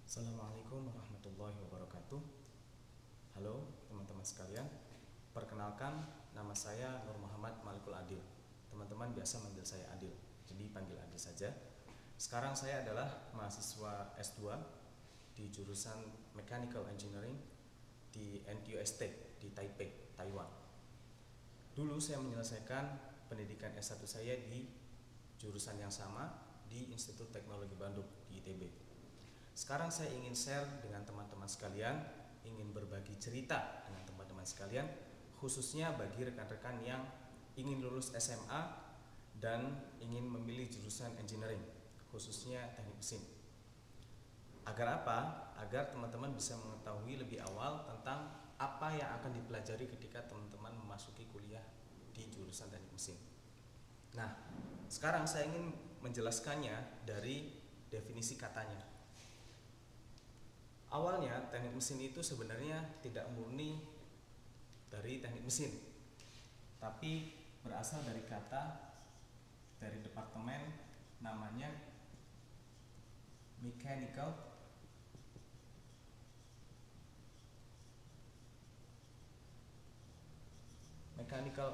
Assalamualaikum warahmatullahi wabarakatuh. Halo teman-teman sekalian. Perkenalkan, nama saya Nur Muhammad Malikul Adil. Teman-teman biasa manggil saya Adil, jadi panggil Adil saja. Sekarang saya adalah mahasiswa S2 di jurusan Mechanical Engineering di NTUST di Taipei, Taiwan. Dulu saya menyelesaikan pendidikan S1 saya di jurusan yang sama di Institut Teknologi Bandung di ITB. Sekarang saya ingin share dengan teman-teman sekalian, ingin berbagi cerita dengan teman-teman sekalian, khususnya bagi rekan-rekan yang ingin lulus SMA dan ingin memilih jurusan engineering, khususnya teknik mesin. Agar apa? Agar teman-teman bisa mengetahui lebih awal tentang apa yang akan dipelajari ketika teman-teman memasuki kuliah di jurusan teknik mesin. Nah, sekarang saya ingin menjelaskannya dari definisi katanya. Awalnya teknik mesin itu sebenarnya tidak murni dari teknik mesin, tapi berasal dari kata dari departemen namanya mechanical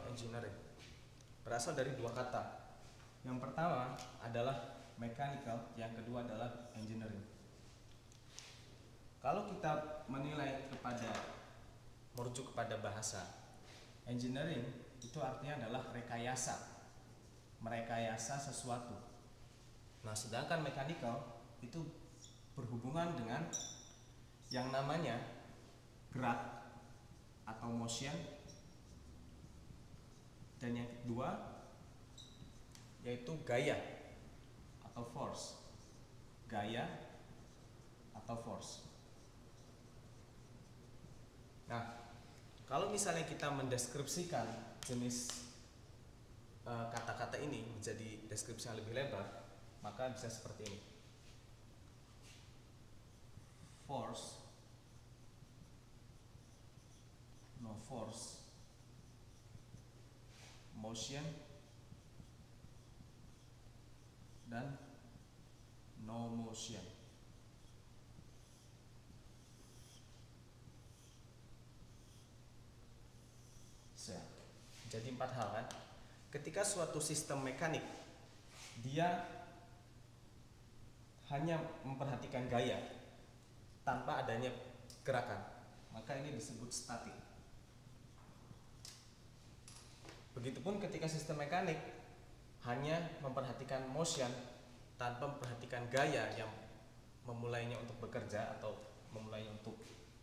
engineering. Berasal dari dua kata. Yang pertama adalah mechanical, yang kedua adalah engineering. Kalau kita menilai merujuk kepada bahasa, engineering itu artinya adalah merekayasa sesuatu. Nah, sedangkan mechanical itu berhubungan dengan yang namanya gerak atau motion, dan yang kedua yaitu gaya atau force. Gaya atau force. Nah, kalau misalnya kita mendeskripsikan jenis kata-kata ini menjadi deskripsi yang lebih lebar, maka bisa seperti ini. Force, no force, motion, dan no motion. Jadi 4 hal kan. Ketika suatu sistem mekanik dia hanya memperhatikan gaya tanpa adanya gerakan, maka ini disebut statik. Begitupun ketika sistem mekanik hanya memperhatikan motion tanpa memperhatikan gaya yang memulainya untuk bekerja atau memulainya untuk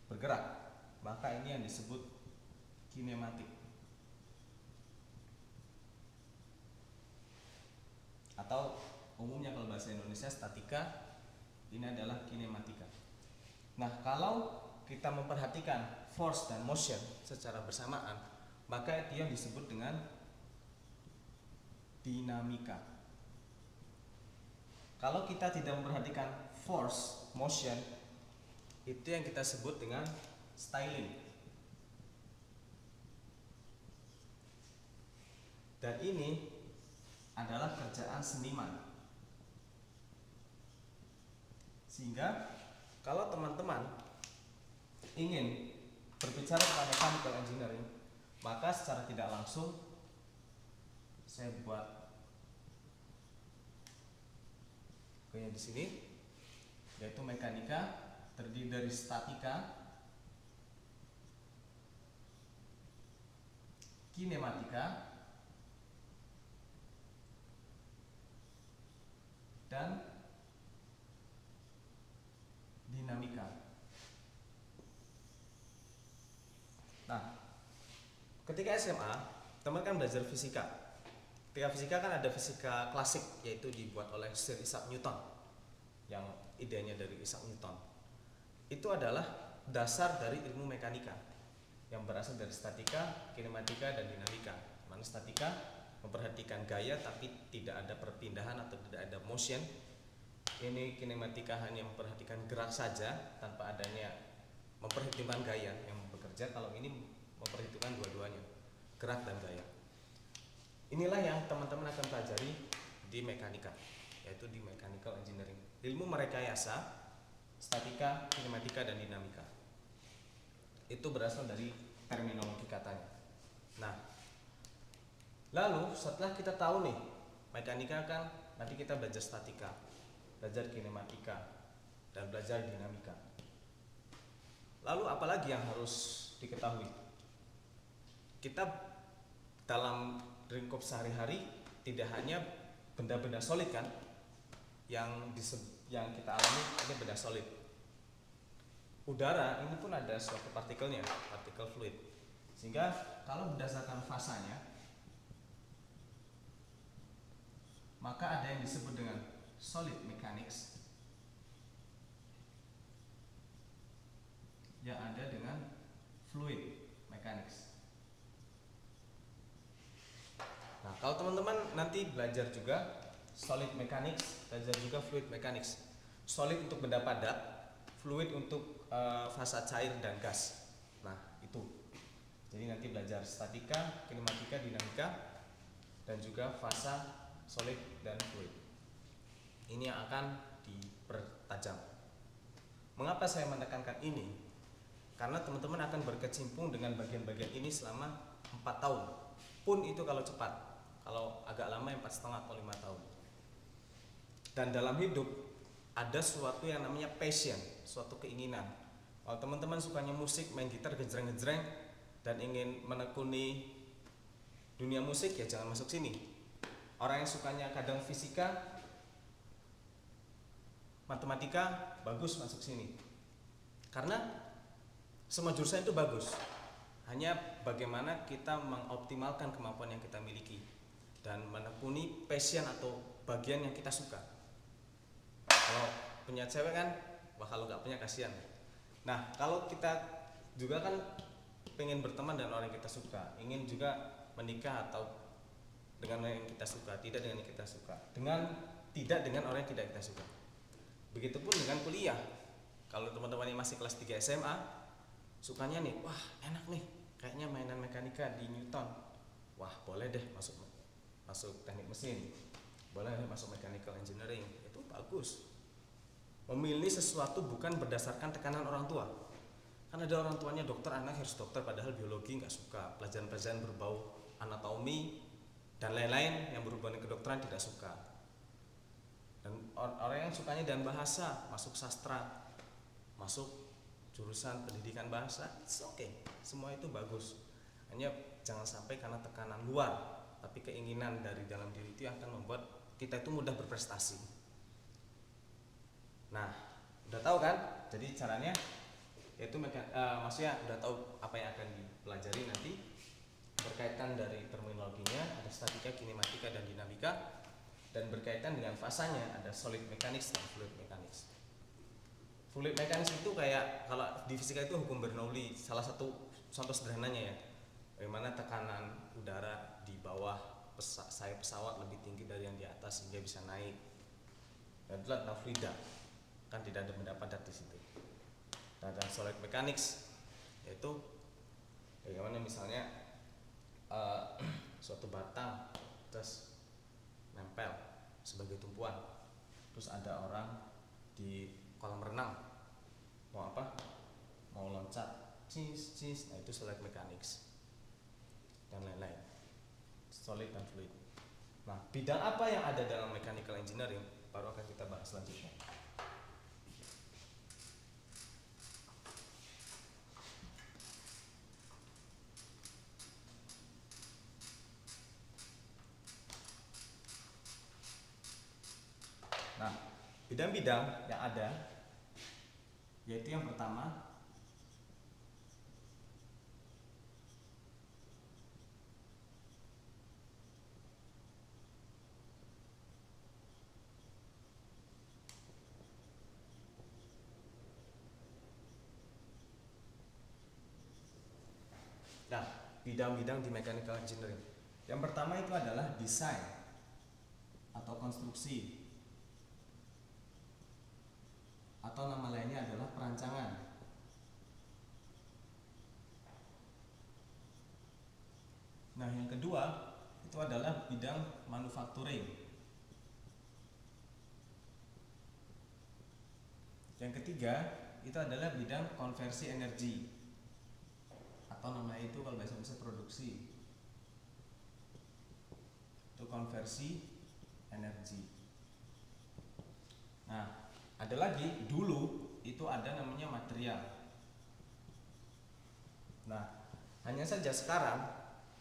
bergerak, maka ini yang disebut kinematik. Atau umumnya kalau bahasa Indonesia statika, ini adalah kinematika. Nah, kalau kita memperhatikan force dan motion secara bersamaan, maka itu yang disebut dengan dinamika. Kalau kita tidak memperhatikan force, motion, itu yang kita sebut dengan styling. Dan ini adalah kerjaan seniman. Sehingga kalau teman-teman ingin berbicara tentang mechanical engineering, maka secara tidak langsung saya buat gaya di sini, yaitu mekanika terdiri dari statika, kinematika, dan dinamika. Nah, ketika SMA, teman kan belajar fisika. Ketika fisika kan ada fisika klasik, yaitu dibuat oleh Sir Isaac Newton, yang idenya dari Isaac Newton. Itu adalah dasar dari ilmu mekanika yang berasal dari statika, kinematika, dan dinamika. Mana statika memperhatikan gaya tapi tidak ada perpindahan atau tidak ada motion. Ini kinematika hanya memperhatikan gerak saja tanpa adanya memperhitungkan gaya yang bekerja. Kalau ini memperhitungkan dua-duanya, gerak dan gaya. Inilah yang teman-teman akan pelajari di mekanika, yaitu di mechanical engineering. Ilmu merekayasa statika, kinematika, dan dinamika. Itu berasal dari terminologi katanya. Nah, lalu setelah kita tahu nih mekanika kan, nanti kita belajar statika, belajar kinematika, dan belajar dinamika. Lalu apalagi yang harus diketahui? Kita dalam lingkup sehari-hari tidak hanya benda-benda solid kan yang kita alami, ini benda solid. Udara ini pun ada suatu partikelnya, partikel fluid. Sehingga kalau berdasarkan fasanya, maka ada yang disebut dengan solid mechanics, yang ada dengan fluid mechanics. Nah, kalau teman-teman nanti belajar juga solid mechanics, belajar juga fluid mechanics. Solid untuk benda padat, fluid untuk fasa cair dan gas. Nah, itu. Jadi nanti belajar statika, kinematika, dinamika, dan juga fasa solid dan fluid. Ini yang akan dipertajam. Mengapa saya menekankan ini? Karena teman-teman akan berkecimpung dengan bagian-bagian ini selama 4 tahun. Pun itu kalau cepat. Kalau agak lama 4,5 atau 5 tahun. Dan dalam hidup ada sesuatu yang namanya passion, suatu keinginan. Kalau teman-teman sukanya musik, main gitar gejreng-gejreng, dan ingin menekuni dunia musik, ya jangan masuk sini. Orang yang sukanya kadang fisika, matematika, bagus masuk sini. Karena semua jurusan itu bagus. Hanya bagaimana kita mengoptimalkan kemampuan yang kita miliki dan menekuni passion atau bagian yang kita suka. Kalau punya cewek kan, wah kalau nggak punya kasihan. Nah, kalau kita juga kan pengen berteman dengan orang yang kita suka, ingin juga menikah atau dengan orang yang kita suka, tidak dengan yang kita suka, tidak dengan orang yang tidak kita suka. Begitupun dengan kuliah. Kalau teman-teman yang masih kelas 3 SMA, sukanya nih, wah enak nih, kayaknya mainan mekanika di Newton. Wah, boleh deh masuk teknik mesin. Boleh deh masuk mechanical engineering. Itu bagus. Memilih sesuatu bukan berdasarkan tekanan orang tua. Kan ada orang tuanya dokter, anak harus dokter, padahal biologi nggak suka, pelajaran-pelajaran berbau anatomi dan lain-lain yang berhubungan dengan kedokteran tidak suka. Dan orang yang sukanya dan bahasa, masuk sastra, masuk jurusan pendidikan bahasa, it's okay, semua itu bagus. Hanya jangan sampai karena tekanan luar, tapi keinginan dari dalam diri itu akan membuat kita itu mudah berprestasi. Nah, udah tahu kan? Jadi caranya yaitu maksudnya udah tahu apa yang akan dipelajari nanti berkaitan dari terminologinya, ada statika, kinematika, dan dinamika, dan berkaitan dengan fasanya ada solid mechanics dan fluid mechanics. Fluid mechanics itu kayak kalau di fisika itu hukum Bernoulli, salah satu contoh sederhananya ya, bagaimana tekanan udara di bawah sayap pesawat lebih tinggi dari yang di atas sehingga bisa naik. Dan itu adalah fluida, kan tidak ada benda padat di situ. Dan solid mechanics yaitu bagaimana misalnya suatu batang terus nempel sebagai tumpuan, terus ada orang di kolam renang mau loncat, nah itu solid mechanics dan lain-lain, solid dan fluid. Nah, bidang apa yang ada dalam mechanical engineering baru akan kita bahas selanjutnya. Nah, bidang-bidang yang ada yaitu yang pertama bidang-bidang di mechanical engineering. Yang pertama itu adalah desain atau konstruksi, atau nama lainnya adalah perancangan. Nah, yang kedua itu adalah bidang manufacturing. Yang ketiga itu adalah bidang konversi energi, atau namanya itu kalau bahasa Indonesia produksi. Itu konversi energi. Nah, ada lagi dulu itu ada namanya material. Nah, hanya saja sekarang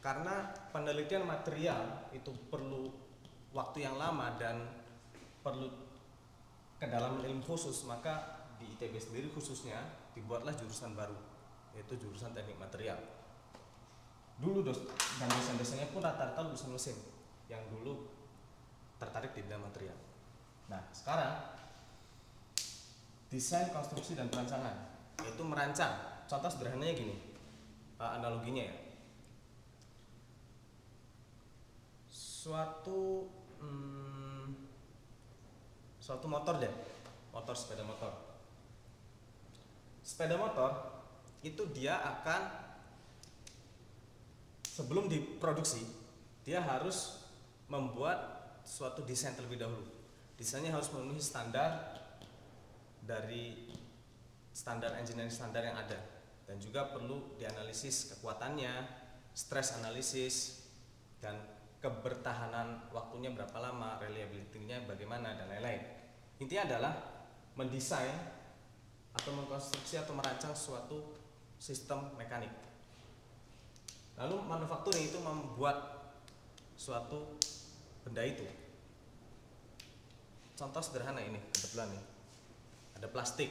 karena penelitian material itu perlu waktu yang lama dan perlu kedalaman ilmu khusus, maka di ITB sendiri khususnya dibuatlah jurusan baru, yaitu jurusan teknik material. Dulu dan dosen-dosennya pun rata-rata lulusan mesin yang dulu tertarik di bidang material. Nah, sekarang desain, konstruksi, dan perancangan, yaitu merancang. Contoh sederhananya gini, analoginya ya, suatu motor deh, sepeda motor itu dia akan, sebelum diproduksi dia harus membuat suatu desain terlebih dahulu. Desainnya harus memenuhi standar dari standar engineering standar yang ada, dan juga perlu dianalisis kekuatannya, stress analisis, dan kebertahanan waktunya berapa lama, reliability-nya bagaimana, dan lain-lain. Intinya adalah mendesain atau mengkonstruksi atau merancang suatu sistem mekanik. Lalu manufacturing itu membuat suatu benda itu. Contoh sederhana ini, kebetulan nih, ada plastik.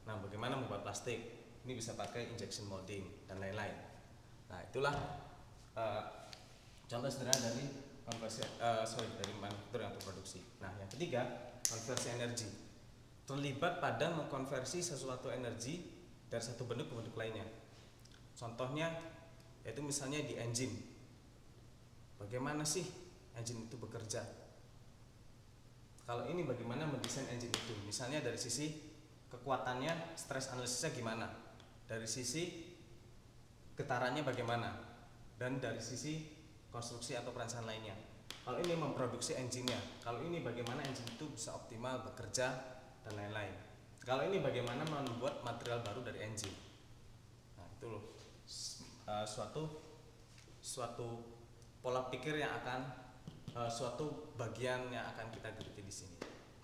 Nah, bagaimana membuat plastik? Ini bisa pakai injection molding dan lain-lain. Nah, itulah contoh sederhana dari dari manufaktur atau produksi. Nah, yang ketiga, konversi energi. Terlibat pada mengkonversi sesuatu energi dari satu bentuk ke bentuk lainnya. Contohnya yaitu misalnya di engine. Bagaimana sih engine itu bekerja? Kalau ini bagaimana mendesain engine itu? Misalnya dari sisi kekuatannya, stress analisisnya gimana? Dari sisi getarannya bagaimana? Dan dari sisi konstruksi atau perancangan lainnya. Kalau ini memproduksi engine-nya, kalau ini bagaimana engine itu bisa optimal bekerja dan lain-lain. Kalau ini bagaimana membuat material baru dari engine. Nah, itu loh suatu pola pikir yang akan suatu bagian yang akan kita geluti di sini.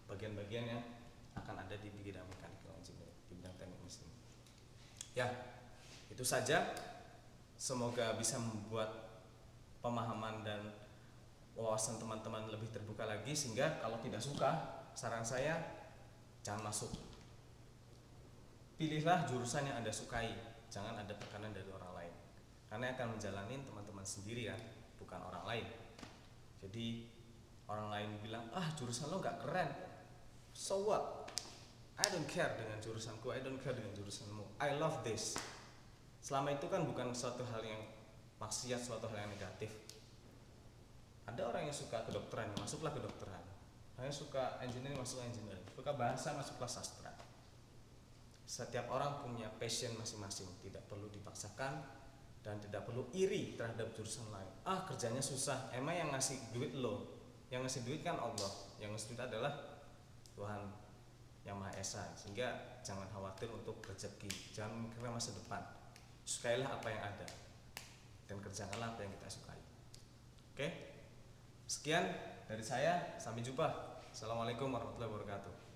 Bagian-bagian yang akan ada di bidang mechanical engineering, di bidang teknik mesin. Ya, itu saja. Semoga bisa membuat pemahaman dan wawasan teman-teman lebih terbuka lagi, sehingga kalau tidak suka, saran saya jangan masuk. Pilihlah jurusan yang Anda sukai, jangan ada tekanan dari orang lain, karena akan menjalani teman-teman sendiri ya, bukan orang lain. Jadi orang lain bilang, jurusan lo gak keren, so what? I don't care dengan jurusanku, I don't care dengan jurusanmu, I love this. Selama itu kan bukan suatu hal yang maksiat, suatu hal yang negatif. Ada orang yang suka kedokteran, masuklah kedokteran. Ada yang suka engineering, masuk engineering. Suka bahasa, masuklah sastra. Setiap orang punya passion masing-masing, tidak perlu dipaksakan dan tidak perlu iri terhadap jurusan lain. Kerjanya susah, emang yang ngasih duit lo? Yang ngasih duit kan Allah, yang ngasih duit adalah Tuhan yang Maha Esa. Sehingga jangan khawatir untuk rezeki, jangan memikirkan masa depan. Sukailah apa yang ada dan kerjakanlah apa yang kita sukai. Oke? Sekian dari saya, sampai jumpa. Assalamualaikum warahmatullahi wabarakatuh.